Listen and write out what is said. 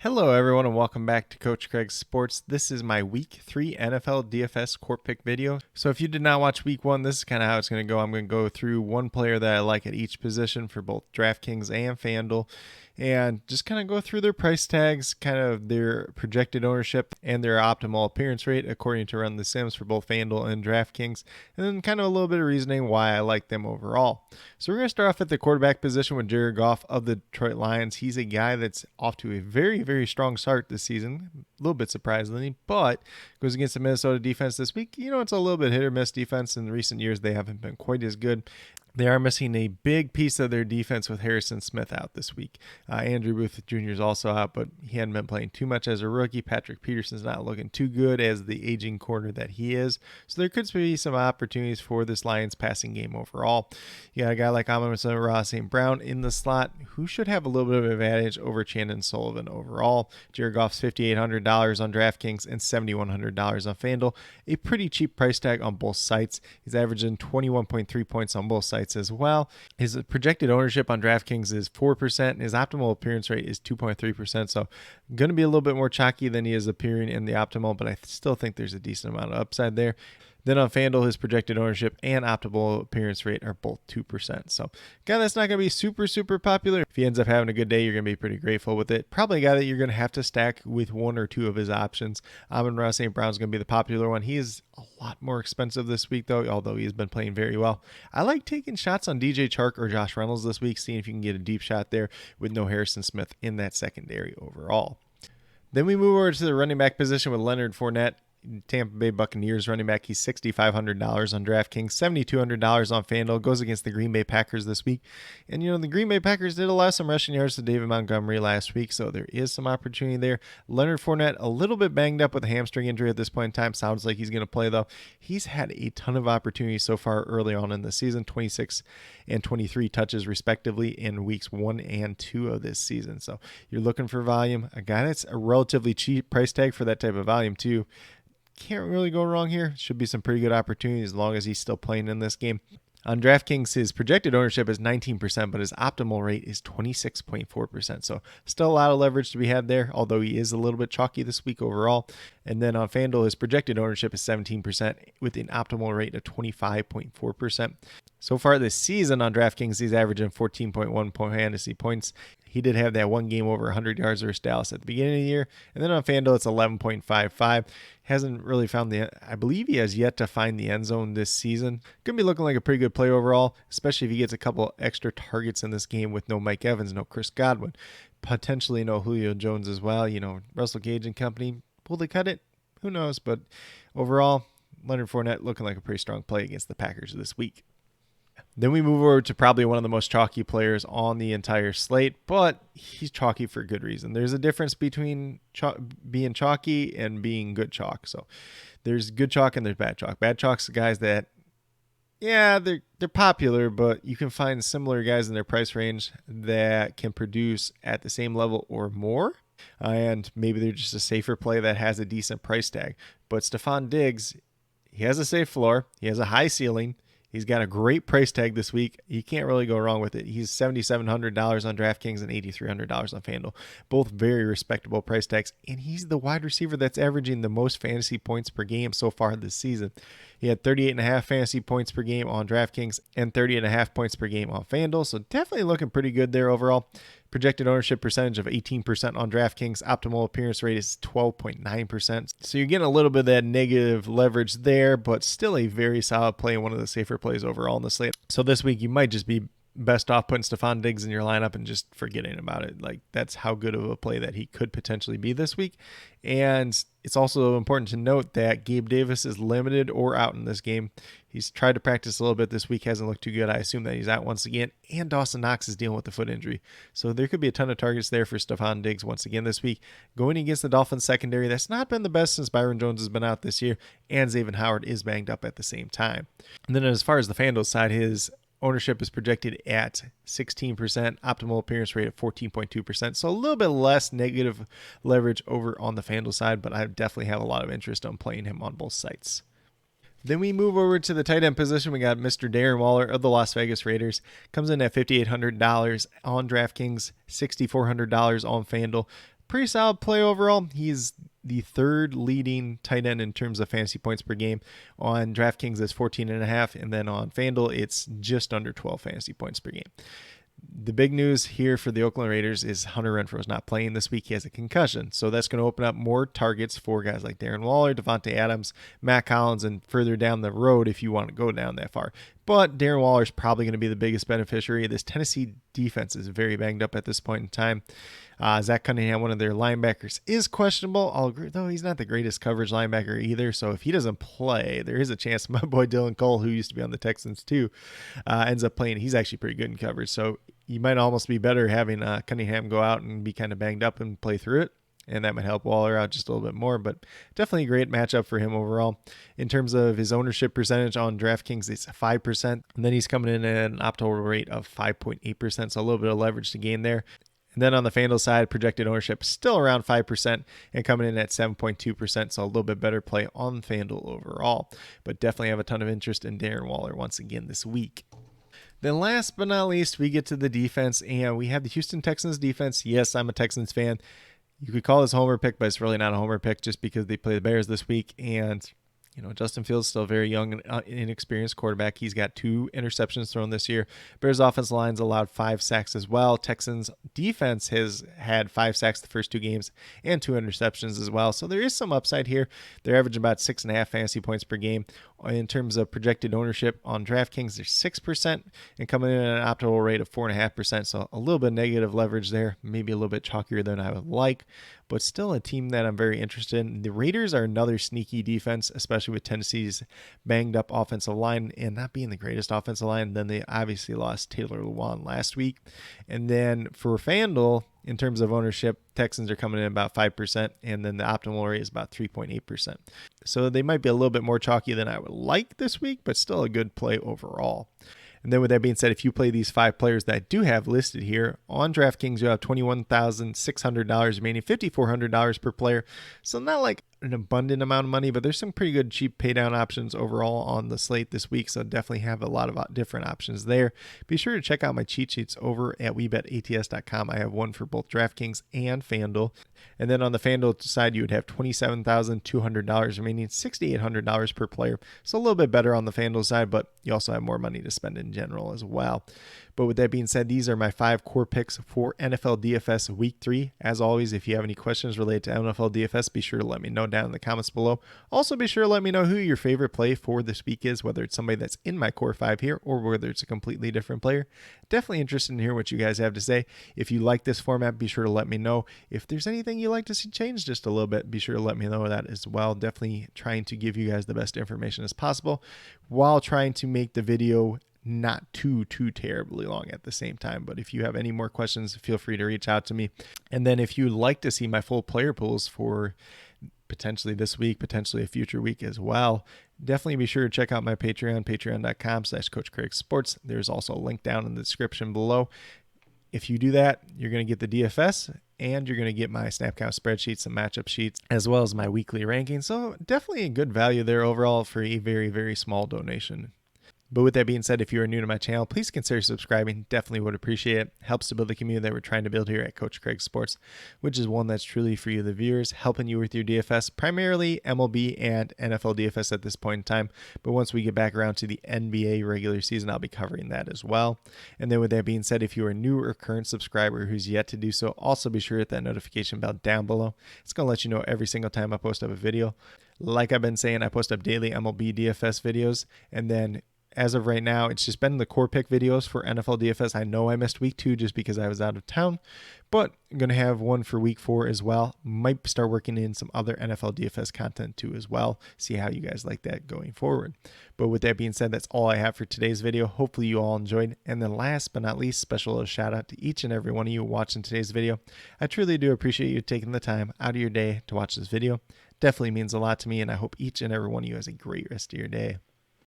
Hello, everyone, and welcome back to Coach Craig's Sports. This is my Week 3 NFL DFS Court Pick video. So if you did not watch Week 1, this is kind of how it's going to go. I'm going to go through one player that I like at each position for both DraftKings and FanDuel, and just kind of go through their price tags, kind of their projected ownership, and their optimal appearance rate according to Run the Sims for both FanDuel and DraftKings, and then kind of a little bit of reasoning why I like them overall. So we're going to start off at the quarterback position with Jared Goff of the Detroit Lions. He's a guy that's off to a very strong start this season. A little bit surprisingly, but goes against the Minnesota defense this week. You know, it's a little bit hit or miss defense. In recent years, they haven't been quite as good. They are missing a big piece of their defense with Harrison Smith out this week. Andrew Booth Jr. is also out, but he hadn't been playing too much as a rookie. Patrick Peterson's not looking too good as the aging corner that he is. So there could be some opportunities for this Lions passing game overall. You got a guy like Amon-Ra St. Brown in the slot who should have a little bit of advantage over Chandon Sullivan overall. Jared Goff's $5,800 on DraftKings and $7,100 on FanDuel. A pretty cheap price tag on both sites. He's averaging 21.3 points on both sites as well. His projected ownership on DraftKings is 4%. His optimal appearance rate is 2.3%. So going to be a little bit more chalky than he is appearing in the optimal, but I still think there's a decent amount of upside there. Then on FanDuel, his projected ownership and optimal appearance rate are both 2%. So, guy that's not going to be super popular. If he ends up having a good day, you're going to be pretty grateful with it. Probably a guy that you're going to have to stack with one or two of his options. Amon-Ra St. Brown's going to be the popular one. He is a lot more expensive this week, though, although he's been playing very well. I like taking shots on DJ Chark or Josh Reynolds this week, seeing if you can get a deep shot there with no Harrison Smith in that secondary overall. Then we move over to the running back position with Leonard Fournette. Tampa Bay Buccaneers running back. He's $6,500 on DraftKings, $7,200 on FanDuel. Goes against the Green Bay Packers this week. And, the Green Bay Packers did allow some rushing yards to David Montgomery last week, so there is some opportunity there. Leonard Fournette, a little bit banged up with a hamstring injury at this point in time. Sounds like he's going to play, though. He's had a ton of opportunities so far early on in the season, 26 and 23 touches, respectively, in weeks 1 and 2 of this season. So you're looking for volume. A guy that's a relatively cheap price tag for that type of volume, too. Can't really go wrong here. Should be some pretty good opportunities as long as he's still playing in this game. On DraftKings, his projected ownership is 19%, but his optimal rate is 26.4%. So still a lot of leverage to be had there, although he is a little bit chalky this week overall. And then on FanDuel, his projected ownership is 17% with an optimal rate of 25.4%. So far this season on DraftKings, he's averaging 14.1 fantasy points. He did have that one game over 100 yards versus Dallas at the beginning of the year. And then on FanDuel, it's 11.55. Hasn't really found I believe he has yet to find the end zone this season. Going to be looking like a pretty good play overall, especially if he gets a couple extra targets in this game with no Mike Evans, no Chris Godwin, potentially no Julio Jones as well. Russell Gage and company. Will they cut it? Who knows? But overall, Leonard Fournette looking like a pretty strong play against the Packers this week. Then we move over to probably one of the most chalky players on the entire slate, but he's chalky for good reason. There's a difference between being chalky and being good chalk. So there's good chalk and there's bad chalk. Bad chalk's the guys that, they're popular, but you can find similar guys in their price range that can produce at the same level or more. And maybe they're just a safer play that has a decent price tag. But Stephon Diggs, he has a safe floor. He has a high ceiling. He's got a great price tag this week. You can't really go wrong with it. He's $7,700 on DraftKings and $8,300 on FanDuel. Both very respectable price tags. And he's the wide receiver that's averaging the most fantasy points per game so far this season. He had 38.5 fantasy points per game on DraftKings and 30.5 points per game on FanDuel. So definitely looking pretty good there overall. Projected ownership percentage of 18% on DraftKings. Optimal appearance rate is 12.9%. So you're getting a little bit of that negative leverage there, but still a very solid play and one of the safer plays overall in the slate. So this week you might just be best off putting Stephon Diggs in your lineup and just forgetting about it. Like, that's how good of a play that he could potentially be this week. And it's also important to note that Gabe Davis is limited or out in this game. He's tried to practice a little bit this week, hasn't looked too good. I assume that he's out once again. And Dawson Knox is dealing with the foot injury. So there could be a ton of targets there for Stephon Diggs once again this week. Going against the Dolphins secondary, that's not been the best since Byron Jones has been out this year. And Xavier Howard is banged up at the same time. And then as far as the FanDuel side, his ownership is projected at 16%, optimal appearance rate of 14.2%. So a little bit less negative leverage over on the FanDuel side, but I definitely have a lot of interest on playing him on both sites. Then we move over to the tight end position. We got Mr. Darren Waller of the Las Vegas Raiders. Comes in at $5,800 on DraftKings, $6,400 on FanDuel. pretty solid play overall. He's the third leading tight end in terms of fantasy points per game. On DraftKings, it's 14.5, and then on FanDuel, it's just under 12 fantasy points per game. The big news here for the Oakland Raiders is Hunter Renfrow is not playing this week. He has a concussion. So that's going to open up more targets for guys like Darren Waller, Devontae Adams, Matt Collins, and further down the road if you want to go down that far. But Darren Waller is probably going to be the biggest beneficiary. This Tennessee defense is very banged up at this point in time. Zach Cunningham, one of their linebackers, is questionable, although he's not the greatest coverage linebacker either. So if he doesn't play, there is a chance my boy Dylan Cole, who used to be on the Texans too, ends up playing. He's actually pretty good in coverage. So you might almost be better having Cunningham go out and be kind of banged up and play through it. And that might help Waller out just a little bit more, but definitely a great matchup for him overall. In terms of his ownership percentage on DraftKings, it's 5%. And then he's coming in at an optimal rate of 5.8%, so a little bit of leverage to gain there. And then on the FanDuel side, projected ownership is still around 5% and coming in at 7.2%, so a little bit better play on FanDuel overall. But definitely have a ton of interest in Darren Waller once again this week. Then last but not least, we get to the defense, and we have the Houston Texans defense. Yes, I'm a Texans fan. You could call this a homer pick, but it's really not a homer pick just because they play the Bears this week. And, Justin Fields is still a very young and inexperienced quarterback. He's got 2 interceptions thrown this year. Bears offensive line's allowed 5 sacks as well. Texans defense has had 5 sacks the first 2 games and 2 interceptions as well. So there is some upside here. They're averaging about 6.5 fantasy points per game. In terms of projected ownership on DraftKings, they're 6% and coming in at an optimal rate of 4.5%. So a little bit negative leverage there, maybe a little bit chalkier than I would like, but still a team that I'm very interested in. The Raiders are another sneaky defense, especially with Tennessee's banged up offensive line and not being the greatest offensive line. Then they obviously lost Taylor Lewan last week. And then for FanDuel, in terms of ownership, Texans are coming in about 5%, and then the optimal rate is about 3.8%. So they might be a little bit more chalky than I would like this week, but still a good play overall. And then with that being said, if you play these 5 players that I do have listed here on DraftKings, you have $21,600 remaining, $5,400 per player. So not like an abundant amount of money, but there's some pretty good cheap pay down options overall on the slate this week. So definitely have a lot of different options there. Be sure to check out my cheat sheets over at WeBetATS.com. I have one for both DraftKings and FanDuel. And then on the FanDuel side, you would have $27,200 remaining, $6,800 per player. So a little bit better on the FanDuel side, but you also have more money to spend in general as well. But with that being said, these are my 5 core picks for NFL DFS Week 3. As always, if you have any questions related to NFL DFS, be sure to let me know down in the comments below. Also, be sure to let me know who your favorite play for this week is, whether it's somebody that's in my core 5 here or whether it's a completely different player. Definitely interested in hearing what you guys have to say. If you like this format, be sure to let me know. If there's anything you'd like to see changed just a little bit, be sure to let me know that as well. Definitely trying to give you guys the best information as possible while trying to make the video not too terribly long at the same time. But if you have any more questions, feel free to reach out to me. And then if you'd like to see my full player pools for potentially this week, potentially a future week as well, definitely be sure to check out my Patreon, patreon.com/Coach Craig Sports. There's also a link down in the description below. If you do that, you're going to get the DFS and you're going to get my snap count spreadsheets, some matchup sheets, as well as my weekly ranking. So definitely a good value there overall for a very, very small donation. But with that being said, if you are new to my channel, please consider subscribing. Definitely would appreciate it. Helps to build the community that we're trying to build here at Coach Craig Sports, which is one that's truly for you, the viewers, helping you with your DFS, primarily MLB and NFL DFS at this point in time. But once we get back around to the NBA regular season, I'll be covering that as well. And then with that being said, if you are a new or current subscriber who's yet to do so, also be sure to hit that notification bell down below. It's going to let you know every single time I post up a video. Like I've been saying, I post up daily MLB DFS videos, and then as of right now, it's just been the core pick videos for NFL DFS. I know I missed week 2 just because I was out of town, but I'm going to have one for week 4 as well. Might start working in some other NFL DFS content too as well. See how you guys like that going forward. But with that being said, that's all I have for today's video. Hopefully you all enjoyed. And then last but not least, special little shout out to each and every one of you watching today's video. I truly do appreciate you taking the time out of your day to watch this video. Definitely means a lot to me, and I hope each and every one of you has a great rest of your day.